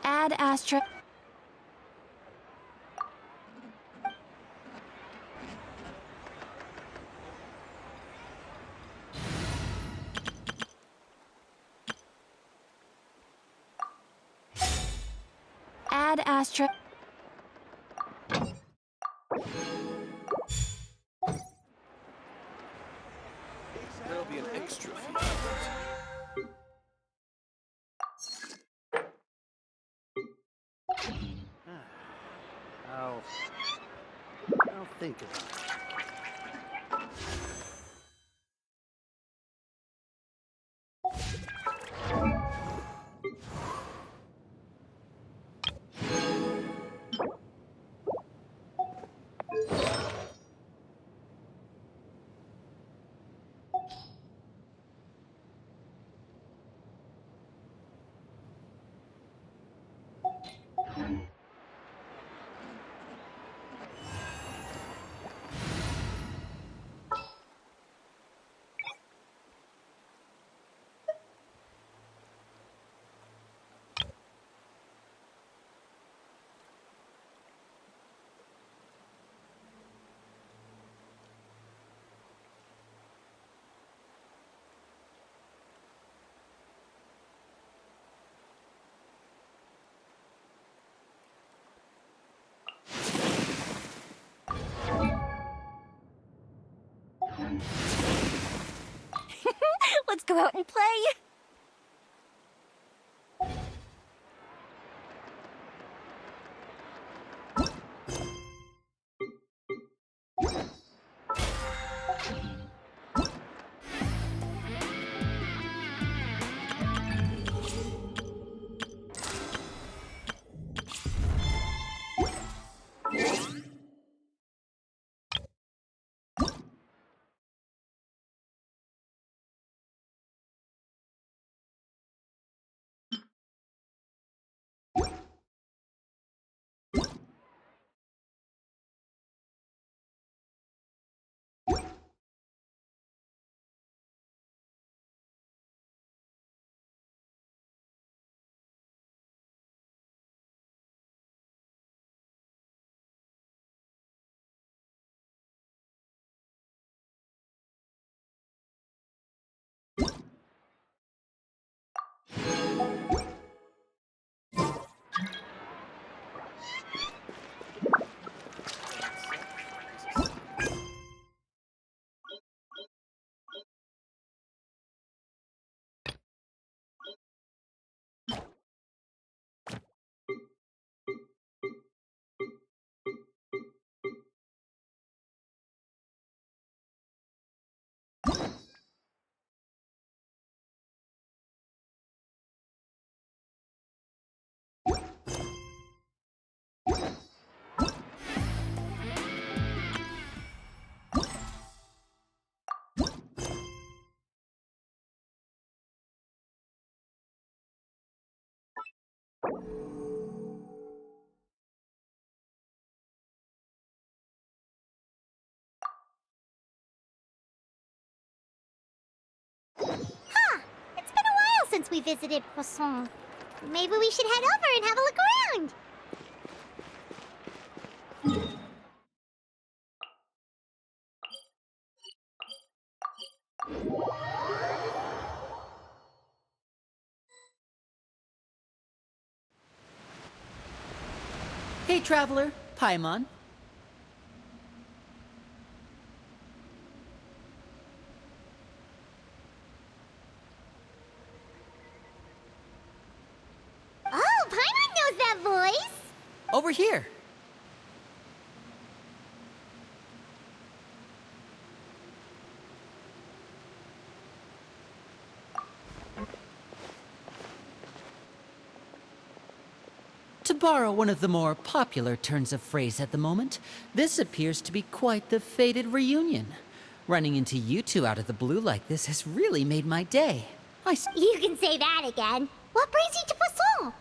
Add Astra. Add Astra. There'll be an extra fee. I'll think about it. Let's go out and play. It's been a while since we visited Poisson. Maybe we should head over and have a look around. Hey, traveler, Paimon. Oh, Paimon knows that voice. Over here. To borrow one of the more popular turns of phrase at the moment, this appears to be quite the fated reunion. Running into you two out of the blue like this has really made my day. You can say that again. What brings you to Poisson?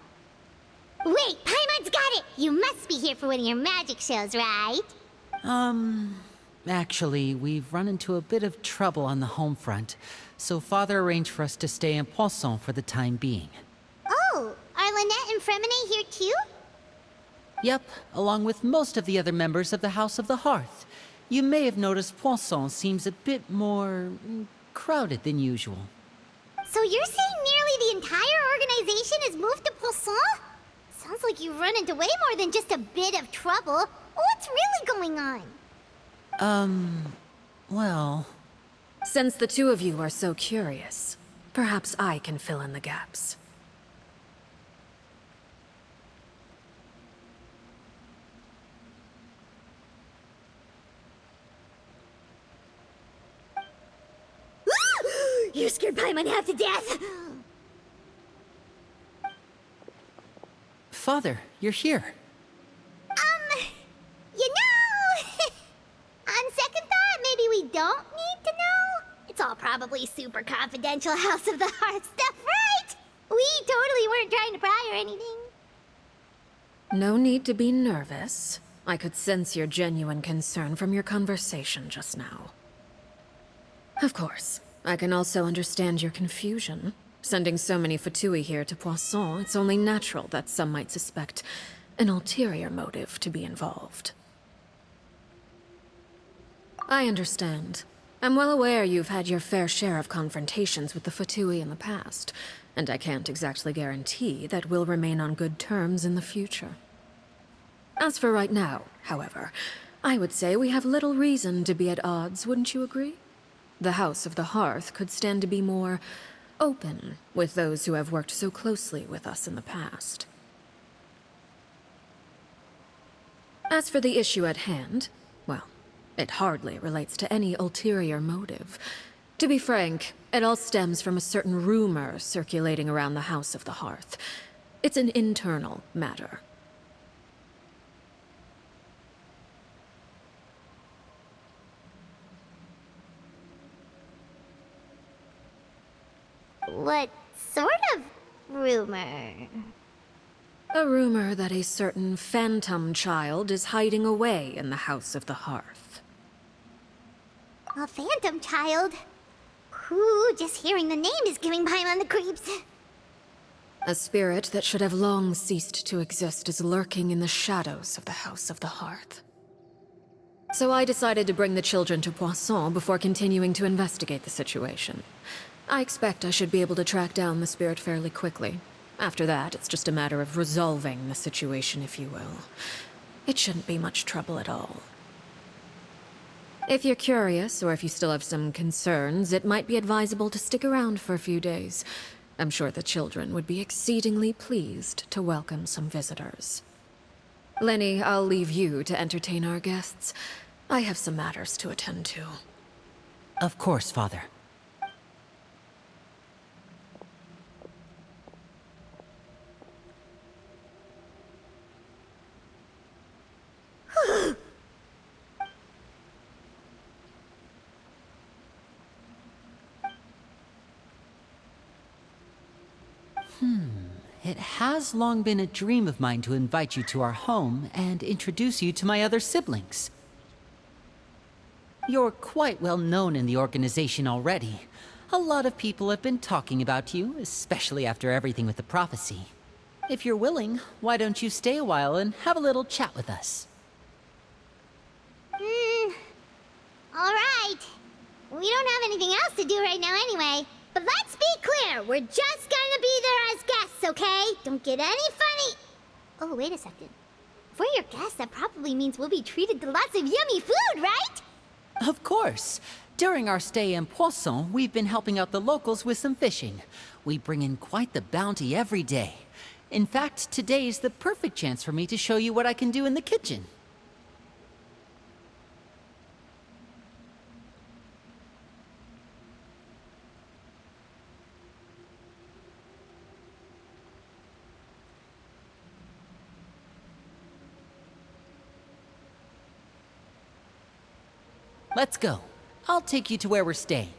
Wait, Paimon's got it! You must be here for one of your magic shows, right? Actually, we've run into a bit of trouble on the home front, so Father arranged for us to stay in Poisson for the time being. Oh, are Lynette and Fremine here too? Yep, along with most of the other members of the House of the Hearth. You may have noticed Poisson seems a bit more crowded than usual. So you're saying nearly the entire organization has moved to Poisson? Sounds like you've run into way more than just a bit of trouble. What's really going on? Well... Since the two of you are so curious, perhaps I can fill in the gaps. You scared Paimon half to death! Father, you're here. You know... On second thought, maybe we don't need to know. It's all probably super confidential House of the Heart stuff, right? We totally weren't trying to pry or anything. No need to be nervous. I could sense your genuine concern from your conversation just now. Of course, I can also understand your confusion. Sending so many Fatui here to Poisson, it's only natural that some might suspect an ulterior motive to be involved. I understand. I'm well aware you've had your fair share of confrontations with the Fatui in the past, and I can't exactly guarantee that we'll remain on good terms in the future. As for right now, however, I would say we have little reason to be at odds, wouldn't you agree? The House of the Hearth could stand to be more open with those who have worked so closely with us in the past. As for the issue at hand, well, it hardly relates to any ulterior motive. To be frank, it all stems from a certain rumor circulating around the House of the Hearth. It's an internal matter. What sort of rumor? A rumor that a certain phantom child is hiding away in the House of the Hearth. A phantom child? Ooh, just hearing the name is giving Paimon the creeps. A spirit that should have long ceased to exist is lurking in the shadows of the House of the Hearth. So I decided to bring the children to Poisson before continuing to investigate the situation. I expect I should be able to track down the spirit fairly quickly. After that, it's just a matter of resolving the situation, if you will. It shouldn't be much trouble at all. If you're curious, or if you still have some concerns, it might be advisable to stick around for a few days. I'm sure the children would be exceedingly pleased to welcome some visitors. Lenny, I'll leave you to entertain our guests. I have some matters to attend to. Of course, Father. It has long been a dream of mine to invite you to our home and introduce you to my other siblings. You're quite well known in the organization already. A lot of people have been talking about you, especially after everything with the prophecy. If you're willing, why don't you stay a while and have a little chat with us? Alright. We don't have anything else to do right now anyway. But let's be clear, we're just gonna be there as guests, okay? Don't get any funny... Oh, wait a second. If we're your guests, that probably means we'll be treated to lots of yummy food, right? Of course. During our stay in Poisson, we've been helping out the locals with some fishing. We bring in quite the bounty every day. In fact, today's the perfect chance for me to show you what I can do in the kitchen. Let's go. I'll take you to where we're staying.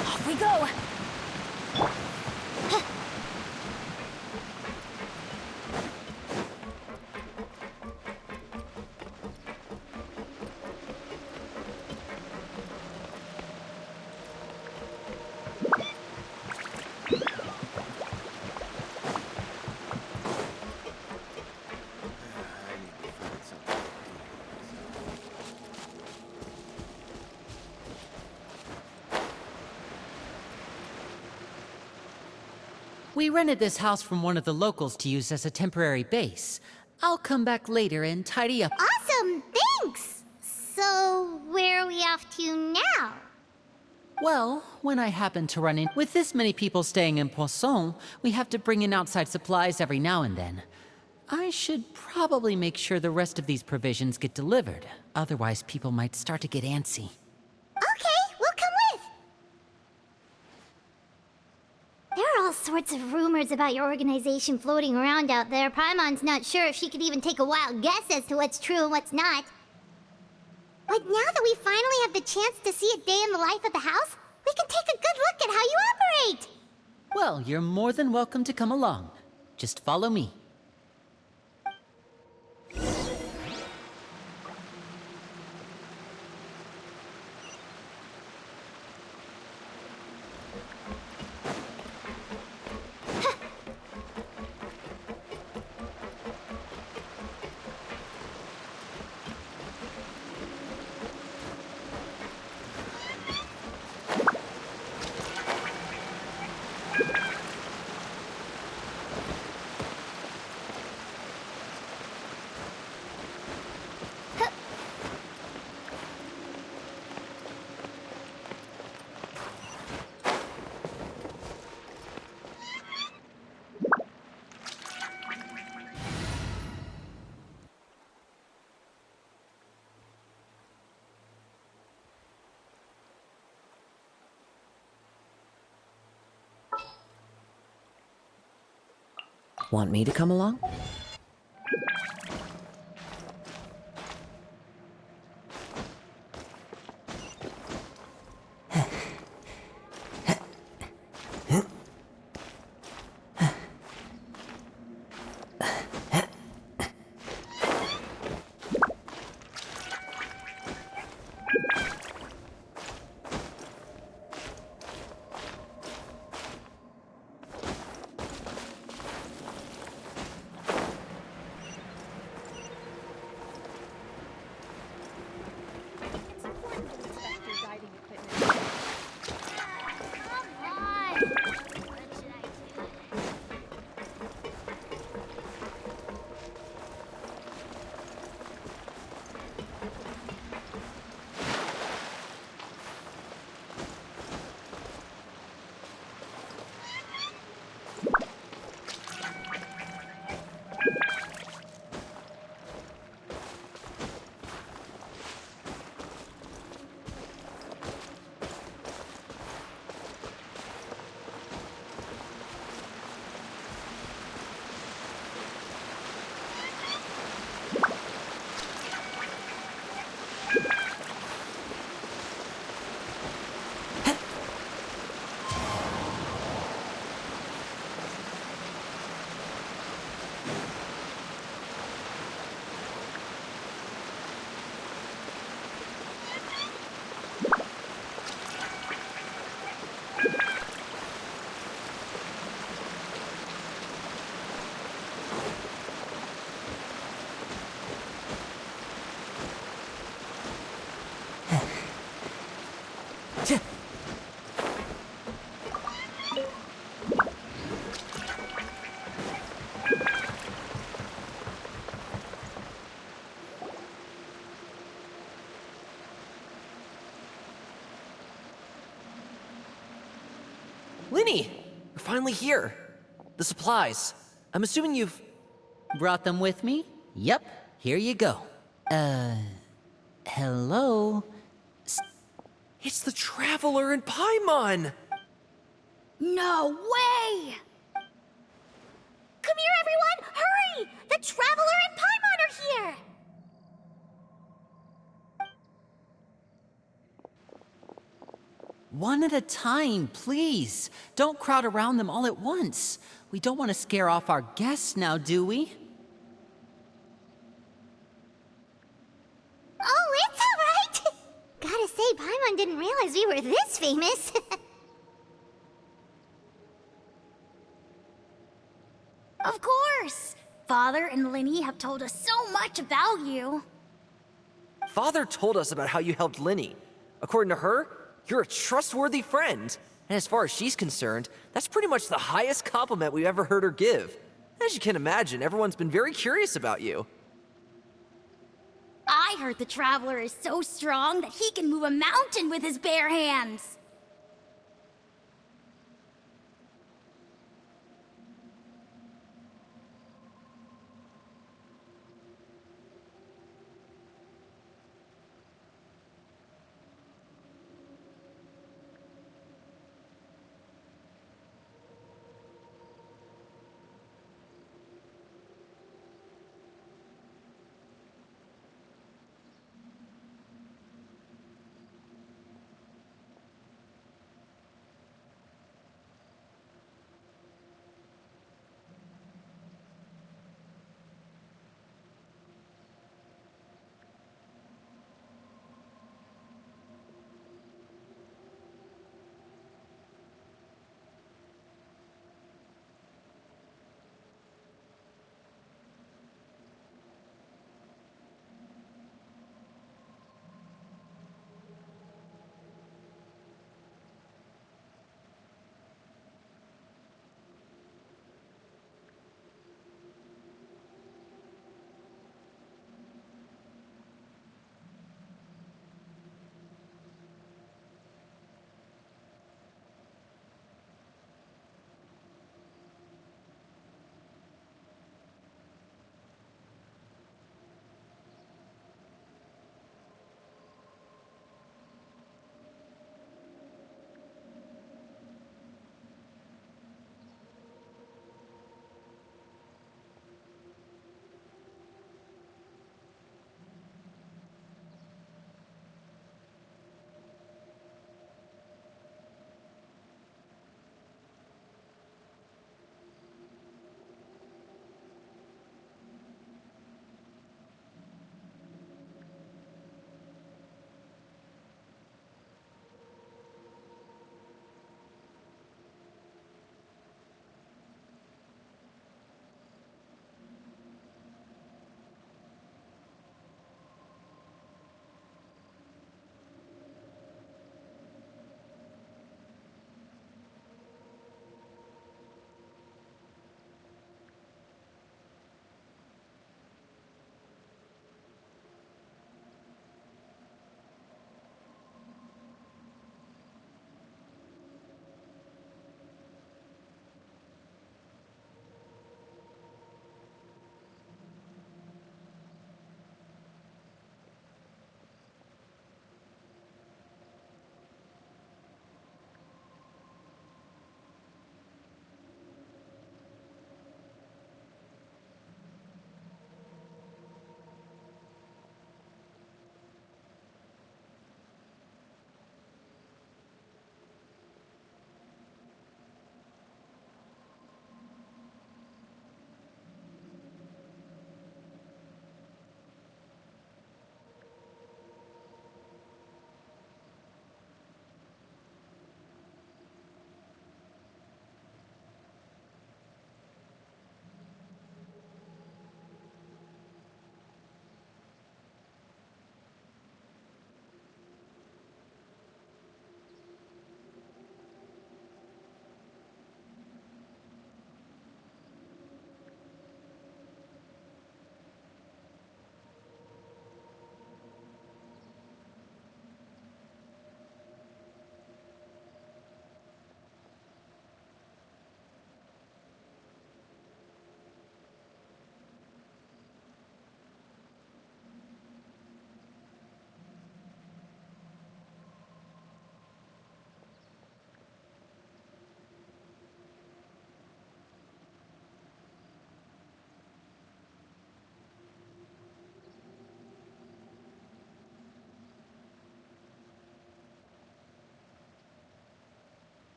Off we go! I need to find something to do. We rented this house from one of the locals to use as a temporary base. I'll come back later and tidy up. Awesome, thanks! So, where are we off to now? Well, when I happen to run in with this many people staying in Poisson, we have to bring in outside supplies every now and then. I should probably make sure the rest of these provisions get delivered. Otherwise, people might start to get antsy. Okay, we'll come with! There are all sorts of rumors about your organization floating around out there. Paimon's not sure if she could even take a wild guess as to what's true and what's not. But now that we finally have the chance to see a day in the life of the house, we can take a good look at how you operate! Well, you're more than welcome to come along. Just follow me. Want me to come along? It's important to inspect your diving equipment. Come on! What should I do? Linny! You're finally here. The supplies. I'm assuming you've... Brought them with me? Yep, here you go. Hello? It's the Traveler and Paimon! No way! Come here, everyone! Hurry! The Traveler and Paimon are here! One at a time, please. Don't crowd around them all at once. We don't want to scare off our guests now, do we? Oh, it's all right. Gotta say, Paimon didn't realize we were this famous. Of course! Father and Linny have told us so much about you. Father told us about how you helped Linny. According to her, you're a trustworthy friend. And as far as she's concerned, that's pretty much the highest compliment we've ever heard her give. As you can imagine, everyone's been very curious about you. I heard the Traveler is so strong that he can move a mountain with his bare hands.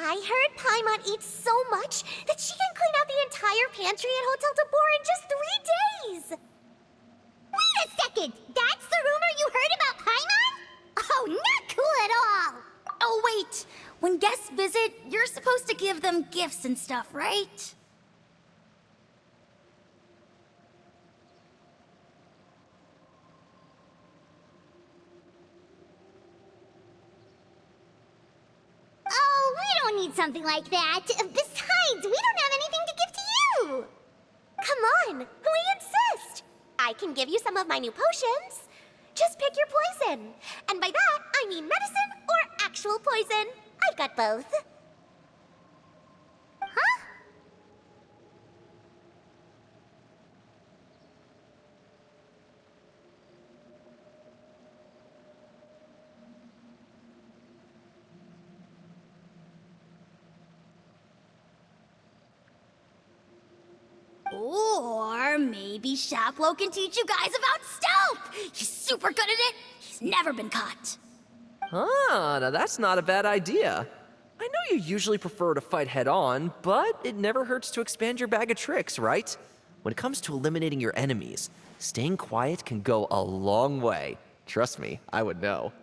I heard Paimon eats so much that she can clean out the entire pantry at Hotel de Boer in just 3 days! Wait a second! That's the rumor you heard about Paimon? Oh, not cool at all! Oh, wait! When guests visit, you're supposed to give them gifts and stuff, right? Oh, we don't need something like that. Besides, we don't have anything to give to you! Come on, we insist! I can give you some of my new potions. Just pick your poison. And by that, I mean medicine or actual poison. I've got both. Huh? Or maybe Shaplo can teach you guys about stealth! He's super good at it! He's never been caught! Ah, now that's not a bad idea. I know you usually prefer to fight head on, but it never hurts to expand your bag of tricks, right? When it comes to eliminating your enemies, staying quiet can go a long way. Trust me, I would know.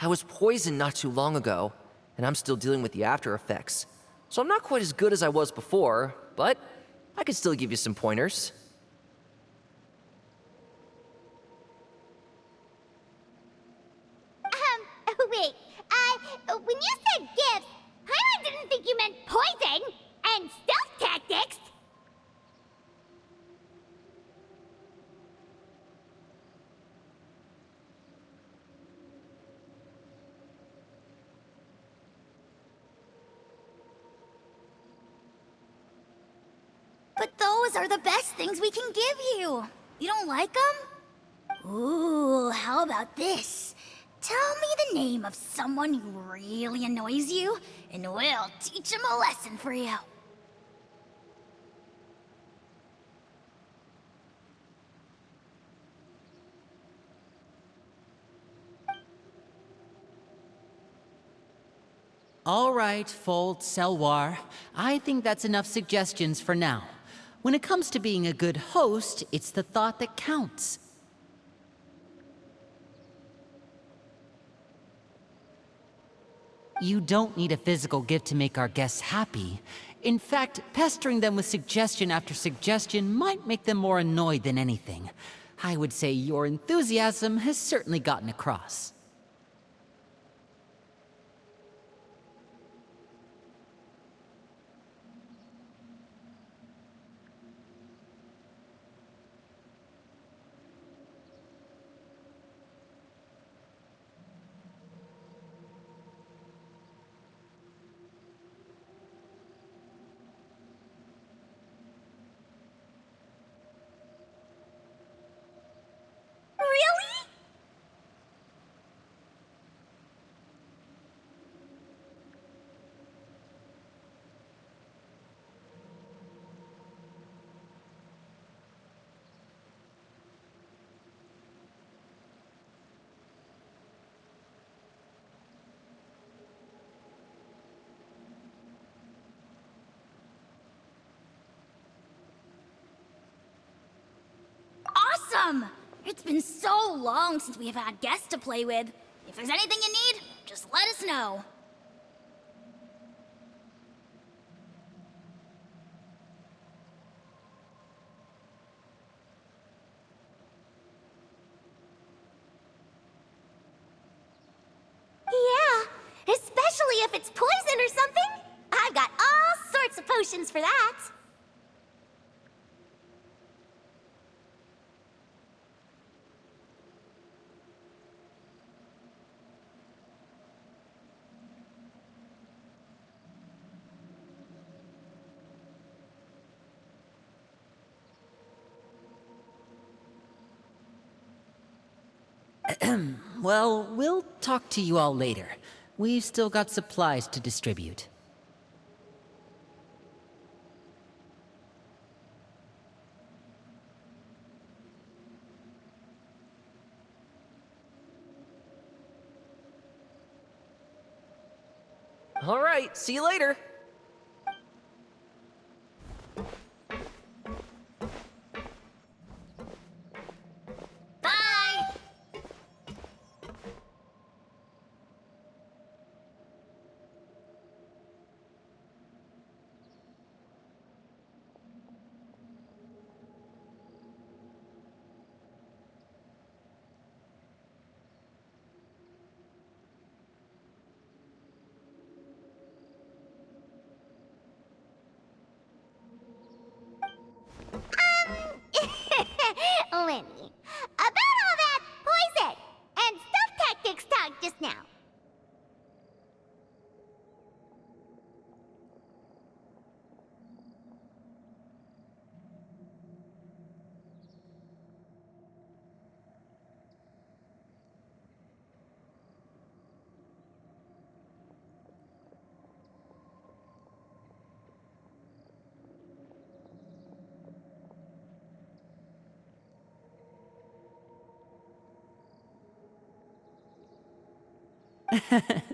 I was poisoned not too long ago, and I'm still dealing with the after effects. So I'm not quite as good as I was before, but I can still give you some pointers. Wait, when you said gifts, Paimon didn't think you meant poison and stealth tactics. But those are the best things we can give you. You don't like them? Ooh, how about this? Tell me the name of someone who really annoys you, and we'll teach him a lesson for you. All right, Fold, Selwar. I think that's enough suggestions for now. When it comes to being a good host, it's the thought that counts. You don't need a physical gift to make our guests happy. In fact, pestering them with suggestion after suggestion might make them more annoyed than anything. I would say your enthusiasm has certainly gotten across. Really? Awesome! It's been so long since we've had guests to play with. If there's anything you need, just let us know. Yeah, especially if it's poison or something. I've got all sorts of potions for that. Well, we'll talk to you all later. We've still got supplies to distribute. All right, see you later. Bye! Lenny, about all that poison and stealth tactics talk just now.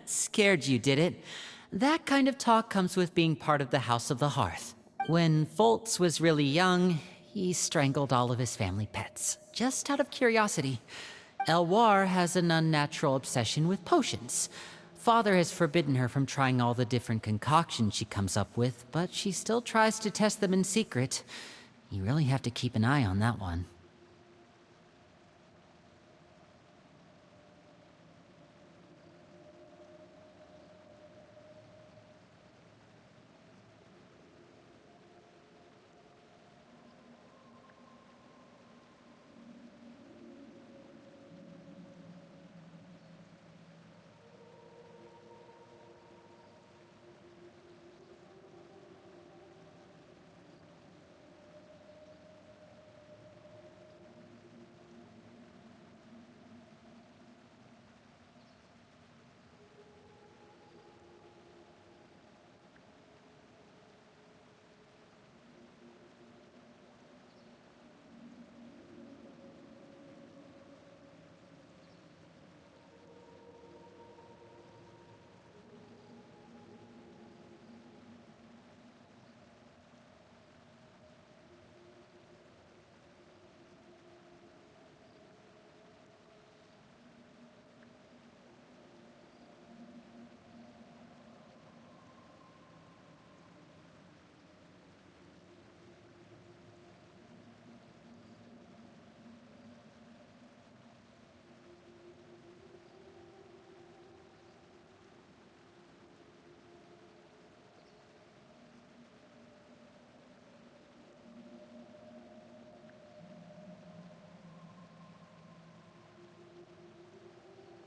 Scared you, did it? That kind of talk comes with being part of the House of the Hearth. When Foltz was really young, he strangled all of his family pets, just out of curiosity. Elwar has an unnatural obsession with potions. Father has forbidden her from trying all the different concoctions she comes up with, but she still tries to test them in secret. You really have to keep an eye on that one.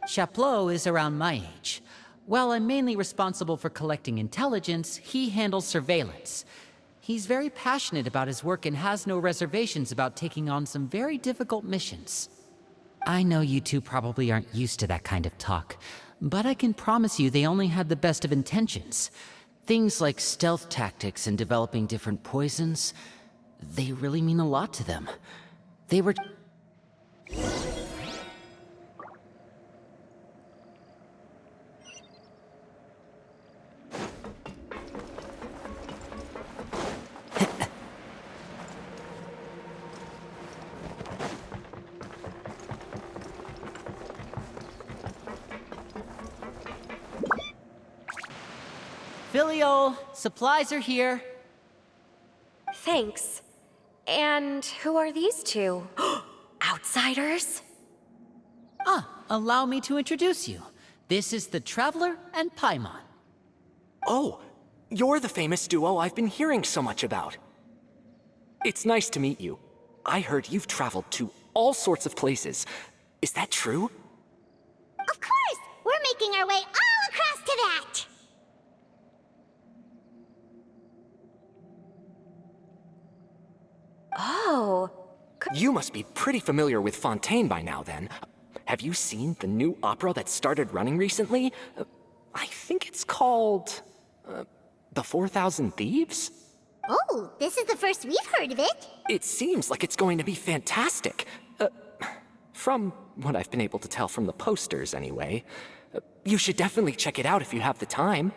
Chaplot is around my age. While I'm mainly responsible for collecting intelligence, he handles surveillance. He's very passionate about his work and has no reservations about taking on some very difficult missions. I know you two probably aren't used to that kind of talk, but I can promise you they only had the best of intentions. Things like stealth tactics and developing different poisons, they really mean a lot to them. They were... Filio, supplies are here. Thanks. And who are these two? Outsiders? Allow me to introduce you. This is the Traveler and Paimon. Oh, you're the famous duo I've been hearing so much about. It's nice to meet you. I heard you've traveled to all sorts of places. Is that true? Of course! We're making our way all across to that! Oh. You must be pretty familiar with Fontaine by now, then. Have you seen the new opera that started running recently? I think it's called... The 4,000 Thieves? Oh, this is the first we've heard of it. It seems like it's going to be fantastic. From what I've been able to tell from the posters, anyway. You should definitely check it out if you have the time.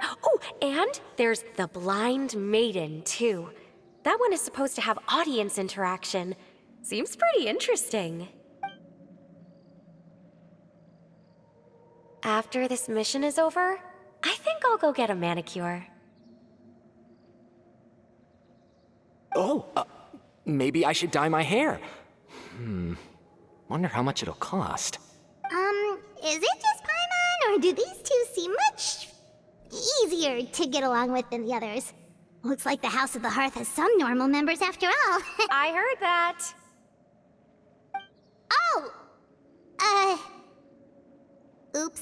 Oh, and there's the Blind Maiden, too. That one is supposed to have audience interaction. Seems pretty interesting. After this mission is over, I think I'll go get a manicure. Oh, maybe I should dye my hair. Wonder how much it'll cost. Is it just Paimon, or do these two seem much easier to get along with than the others? Looks like the House of the Hearth has some normal members after all. I heard that. Oh! Oops.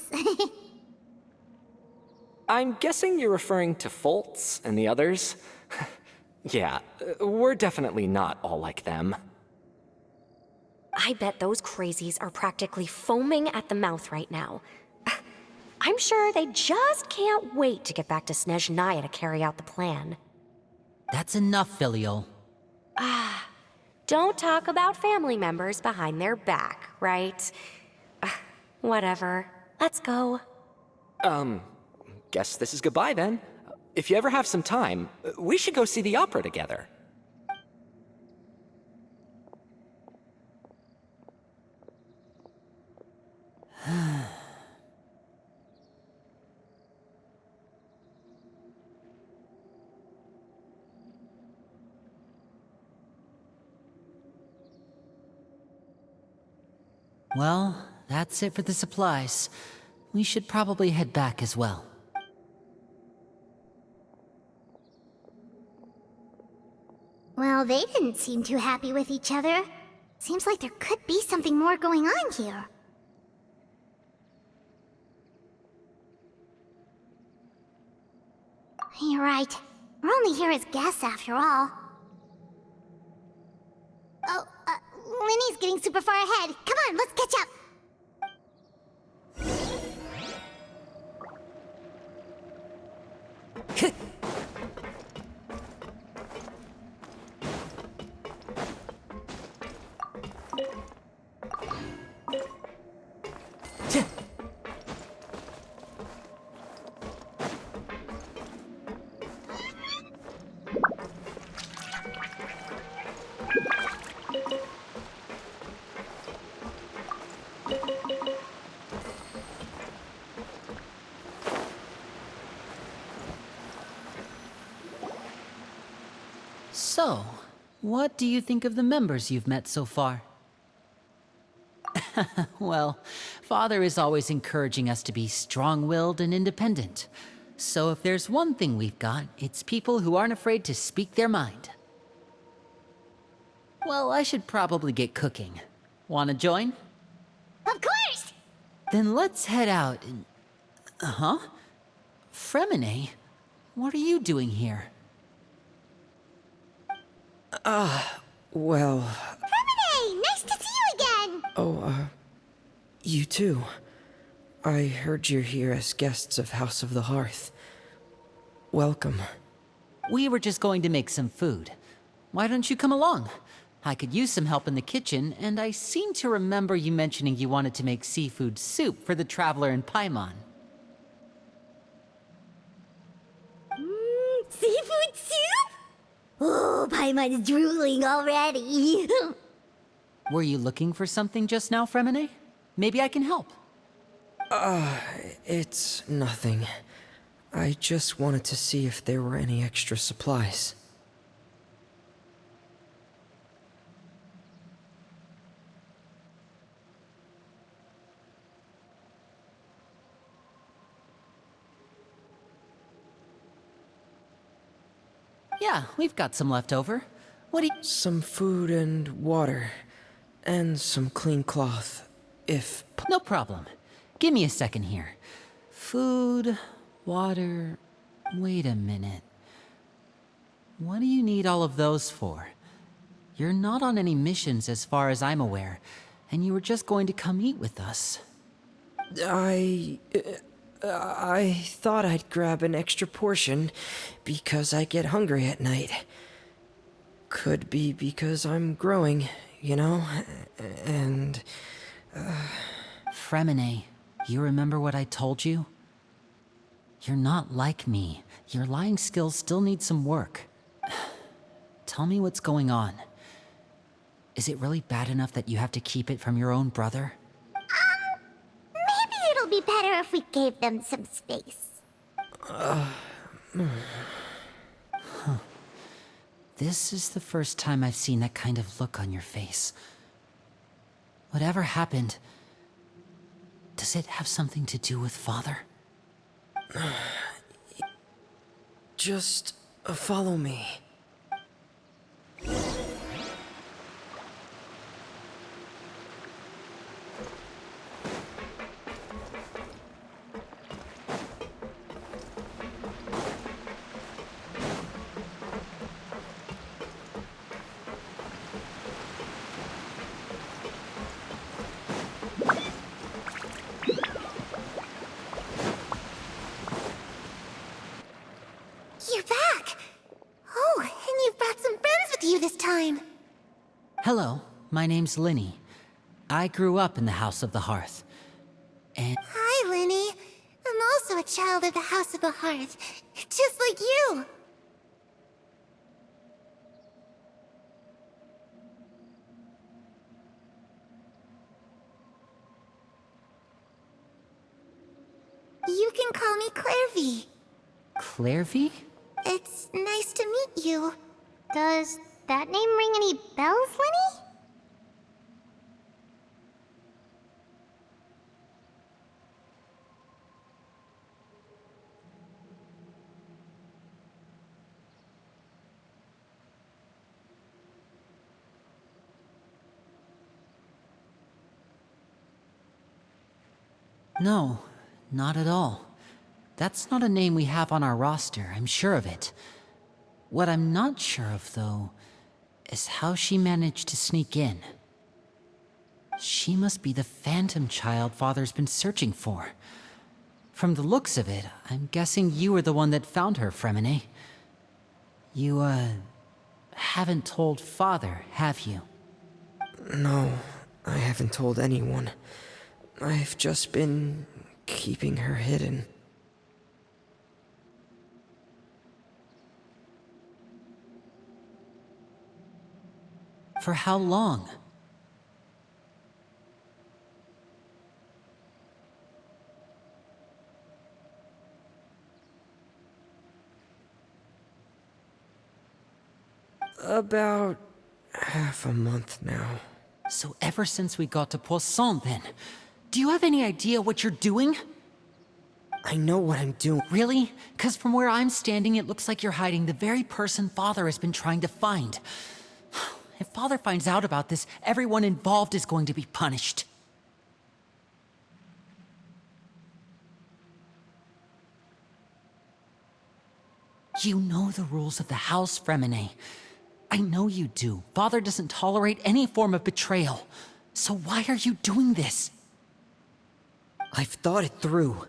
I'm guessing you're referring to Foltz and the others? Yeah, we're definitely not all like them. I bet those crazies are practically foaming at the mouth right now. I'm sure they just can't wait to get back to Snezhnaya to carry out the plan. That's enough, Filial. Don't talk about family members behind their back, right? Whatever. Let's go. Guess this is goodbye then. If you ever have some time, we should go see the opera together. Well, that's it for the supplies. We should probably head back as well. Well, they didn't seem too happy with each other. Seems like there could be something more going on here. You're right. We're only here as guests after all. Oh, Linny's getting super far ahead. Come on, let's catch up. So, what do you think of the members you've met so far? Well, Father is always encouraging us to be strong-willed and independent. So if there's one thing we've got, it's people who aren't afraid to speak their mind. Well, I should probably get cooking. Wanna join? Of course! Then let's head out and... Huh? Fremine? What are you doing here? Well... Fremine! Nice to see you again! Oh, you too. I heard you're here as guests of House of the Hearth. Welcome. We were just going to make some food. Why don't you come along? I could use some help in the kitchen, and I seem to remember you mentioning you wanted to make seafood soup for the traveler in Paimon. Seafood soup? Oh, Paimon's drooling already. Were you looking for something just now, Fremine? Maybe I can help. It's nothing. I just wanted to see if there were any extra supplies. Yeah, we've got some left over. What do you... Some food and water. And some clean cloth, if... No problem. Give me a second here. Food, water... Wait a minute. What do you need all of those for? You're not on any missions as far as I'm aware, and you were just going to come eat with us. I thought I'd grab an extra portion because I get hungry at night. Could be because I'm growing, you know? And... Fremine, you remember what I told you? You're not like me. Your lying skills still need some work. Tell me what's going on. Is it really bad enough that you have to keep it from your own brother? Maybe it'll be better if we gave them some space. This is the first time I've seen that kind of look on your face. Whatever happened, does it have something to do with Father? Just follow me. You're back! Oh, and you've brought some friends with you this time. Hello, my name's Linny. I grew up in the House of the Hearth. And Hi, Linny. I'm also a child of the House of the Hearth, just like you. You can call me Clairvy. Clairvy? It's nice to meet you. Does that name ring any bells, Linny? No, not at all. That's not a name we have on our roster, I'm sure of it. What I'm not sure of, though, is how she managed to sneak in. She must be the phantom child Father's been searching for. From the looks of it, I'm guessing you were the one that found her, Fremine. You, haven't told Father, have you? No, I haven't told anyone. I've just been keeping her hidden. For how long? About half a month now. So ever since we got to Poisson, then. Do you have any idea what you're doing? I know what I'm doing. Really? 'Cause from where I'm standing, it looks like you're hiding the very person Father has been trying to find. If Father finds out about this, everyone involved is going to be punished. You know the rules of the house, Fremine. I know you do. Father doesn't tolerate any form of betrayal. So why are you doing this? I've thought it through.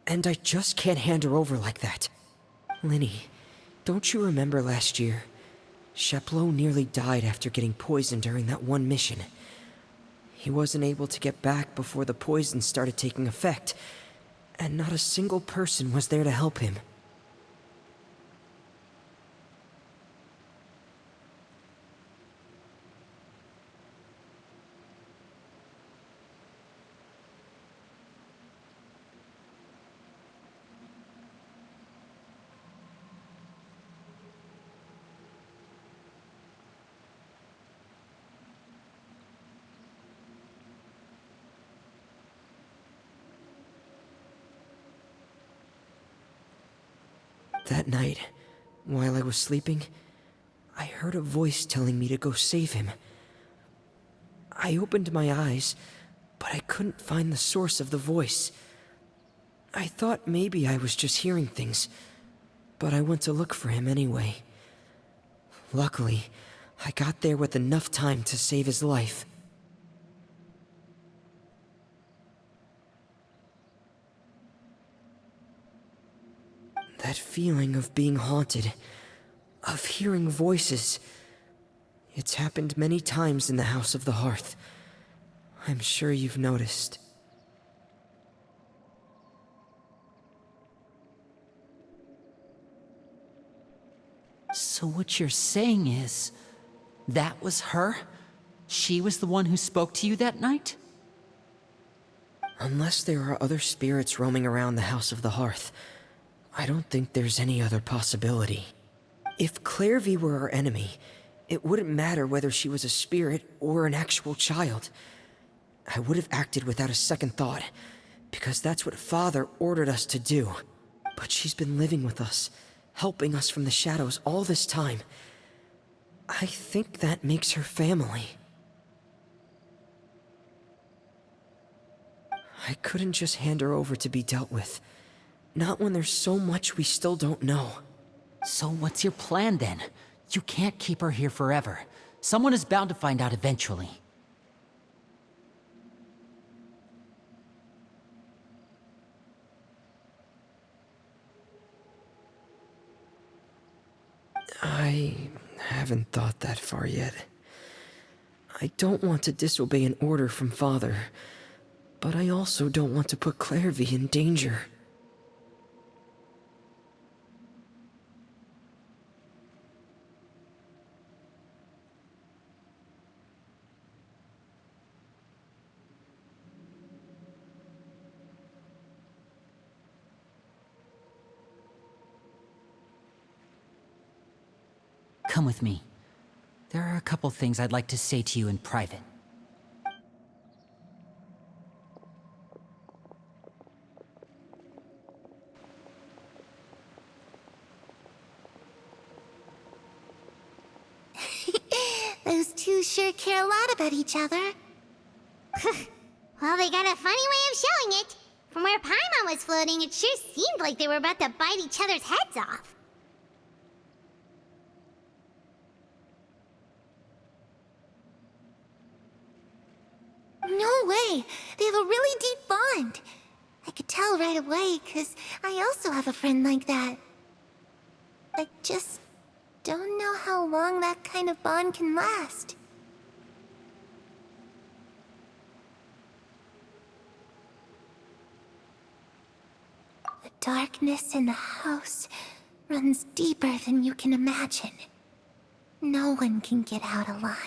And I just can't hand her over like that. Linny, don't you remember last year? Sheplo nearly died after getting poisoned during that one mission. He wasn't able to get back before the poison started taking effect, and not a single person was there to help him. That night, while I was sleeping, I heard a voice telling me to go save him. I opened my eyes, but I couldn't find the source of the voice. I thought maybe I was just hearing things, but I went to look for him anyway. Luckily, I got there with enough time to save his life. That feeling of being haunted, of hearing voices, it's happened many times in the House of the Hearth. I'm sure you've noticed. So what you're saying is, that was her? She was the one who spoke to you that night? Unless there are other spirits roaming around the House of the Hearth, I don't think there's any other possibility. If Claire V were our enemy, it wouldn't matter whether she was a spirit or an actual child. I would have acted without a second thought, because that's what Father ordered us to do. But she's been living with us, helping us from the shadows all this time. I think that makes her family. I couldn't just hand her over to be dealt with. Not when there's so much we still don't know. So what's your plan then? You can't keep her here forever. Someone is bound to find out eventually. I haven't thought that far yet. I don't want to disobey an order from Father, but I also don't want to put Claire V in danger. Come with me. There are a couple things I'd like to say to you in private. Those two sure care a lot about each other. Well, they got a funny way of showing it. From where Paimon was floating, it sure seemed like they were about to bite each other's heads off. No way! They have a really deep bond. I could tell right away, 'cause I also have a friend like that. I just don't know how long that kind of bond can last. The darkness in the house runs deeper than you can imagine. No one can get out alive.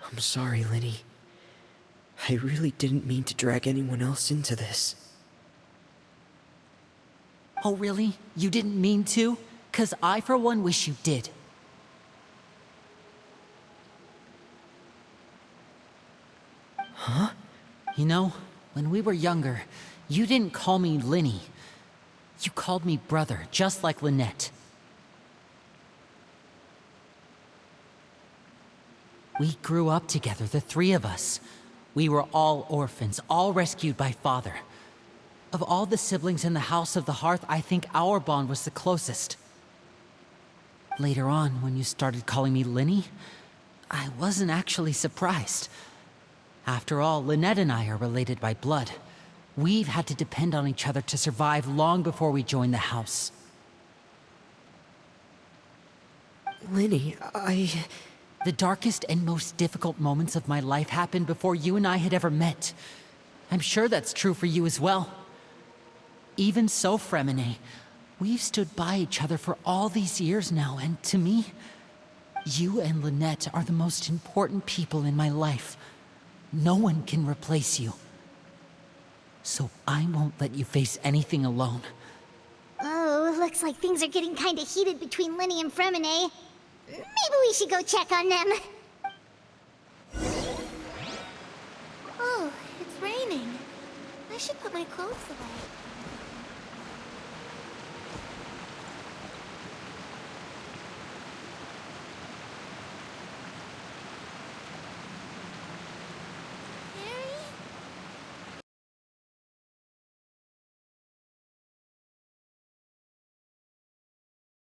I'm sorry, Linny. I really didn't mean to drag anyone else into this. Oh really? You didn't mean to? 'Cause I for one wish you did. Huh? You know, when we were younger, you didn't call me Linny. You called me brother, just like Lynette. We grew up together, the three of us. We were all orphans, all rescued by Father. Of all the siblings in the House of the Hearth, I think our bond was the closest. Later on, when you started calling me Linny, I wasn't actually surprised. After all, Lynette and I are related by blood. We've had to depend on each other to survive long before we joined the house. Linny, The darkest and most difficult moments of my life happened before you and I had ever met. I'm sure that's true for you as well. Even so, Fremine, we've stood by each other for all these years now, and to me, you and Lynette are the most important people in my life. No one can replace you. So I won't let you face anything alone. Oh, looks like things are getting kinda heated between Linny and Fremine. Maybe we should go check on them. Oh, it's raining. I should put my clothes away.